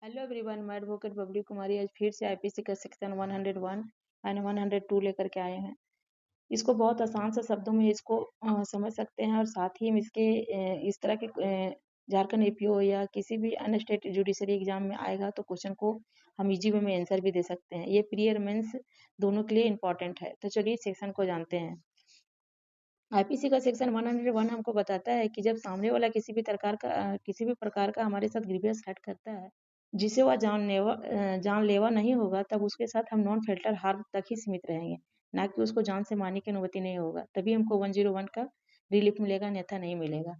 Hello everyone, मैं advocate Babli Kumari आज फिर से आईपीसी का सेक्शन 101 एंड 102 लेकर के आए हैं। इसको बहुत आसान से शब्दों में इसको समझ सकते हैं और साथ ही में इसके इस तरह के झारखंड एपीओ या किसी भी अन्य स्टेट जुडिशरी एग्जाम में आएगा तो क्वेश्चन को हम इजी वे में आंसर भी दे सकते हैं। ये प्री और मेंस दोनों के लिए इम्पोर्टेंट है। तो चलिए सेक्शन को जानते हैं। आईपीसी का सेक्शन 101 हमको बताता है कि जब सामने वाला किसी भी प्रकार का हमारे साथ ग्रीवियस एक्ट करता है जिसे वह जानलेवा नहीं होगा, तब उसके साथ हम नॉन फेटल हार्म तक ही सीमित रहेंगे, ना कि उसको जान से मारने की अनुमति नहीं होगा। तभी हमको 101 का रिलीफ मिलेगा, अन्यथा नहीं मिलेगा।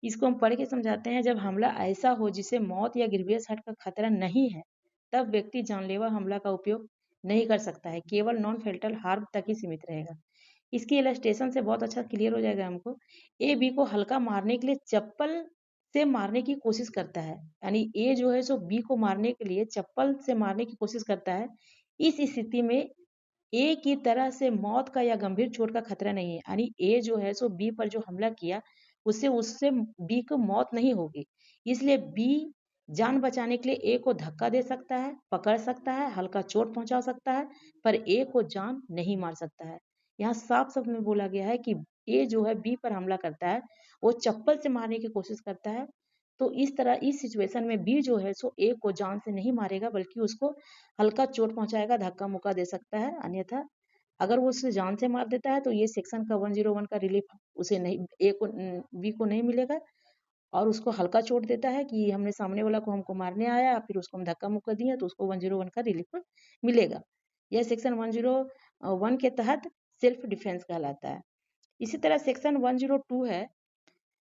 इसको हम पढ़ के समझाते हैं। जब हमला ऐसा हो जिसे मौत या ग्रीवियस हर्ट का खतरा नहीं है, तब व्यक्ति जानलेवा हमला का उपयोग नहीं कर सकता है, केवल नॉन फेटल हार्म तक ही सीमित रहेगा। इसकी इलस्ट्रेशन से बहुत अच्छा क्लियर हो जाएगा हमको। ए बी को हल्का मारने के लिए चप्पल से मारने की कोशिश करता है, यानी ए जो है सो बी को मारने के लिए चप्पल से मारने की कोशिश करता है। इस स्थिति में ए की तरह से मौत का या गंभीर चोट का खतरा नहीं है, यानी ए जो है सो बी पर जो हमला किया उससे बी को मौत नहीं होगी। इसलिए बी जान बचाने के लिए ए को धक्का दे सकता है, पकड़ सकता है, हल्का चोट पहुंचा सकता है, पर ए को जान नहीं मार सकता है। यहाँ साफ शब्द में बोला गया है कि ए जो है बी पर हमला करता है, वो चप्पल से मारने की कोशिश करता है। तो इस तरह इस सिचुएशन में बी जो है सो ए को जान से नहीं मारेगा, बल्कि उसको हल्का चोट पहुंचाएगा, धक्का मुक्का दे सकता है। अन्यथा अगर वो उसे जान से मार देता है तो ये सेक्शन का 101 का रिलीफ उसे नहीं, ए को बी को नहीं मिलेगा। और उसको हल्का चोट देता है कि हमने सामने वाला को हमको मारने आया, फिर उसको हम धक्का मुक्का दिए, तो उसको 101 का रिलीफ मिलेगा। यह सेक्शन 101 के तहत सेल्फ डिफेंस कहलाता है। इसी तरह सेक्शन 102 है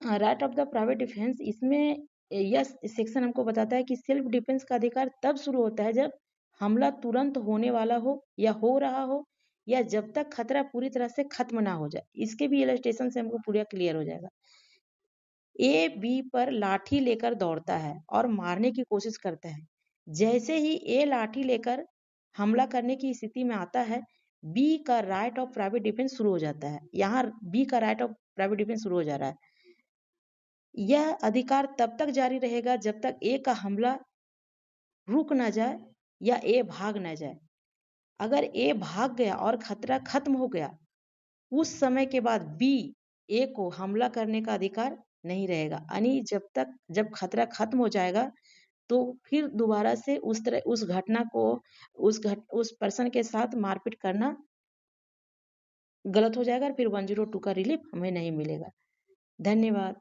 right of the private defence. इसमें यह सेक्शन हमको बताता है कि सेल्फ डिफेंस का अधिकार तब शुरू होता है जब हमला तुरंत होने वाला हो या हो रहा हो, या जब तक खतरा पूरी तरह से खत्म ना हो जाए। इसके भी इलस्ट्रेशन से हमको पूरा क्लियर हो जाएगा। ए बी पर लाठी लेकर दौड़ता है और मारने की कोशिश करता है। जैसे ही ए लाठी लेकर हमला करने की स्थिति में आता है, बी का राइट ऑफ प्राइवेट डिफेंस शुरू हो जाता है। यहाँ बी का राइट ऑफ प्राइवेट डिफेंस शुरू हो जा रहा है। यह अधिकार तब तक जारी रहेगा जब तक ए का हमला रुक ना जाए या ए भाग ना जाए। अगर ए भाग गया और खतरा खत्म हो गया, उस समय के बाद बी ए को हमला करने का अधिकार नहीं रहेगा। यानी जब खतरा खत्म हो जाएगा तो फिर दोबारा से उस घटना को उस पर्सन के साथ मारपीट करना गलत हो जाएगा और फिर 102 का रिलीफ हमें नहीं मिलेगा। धन्यवाद।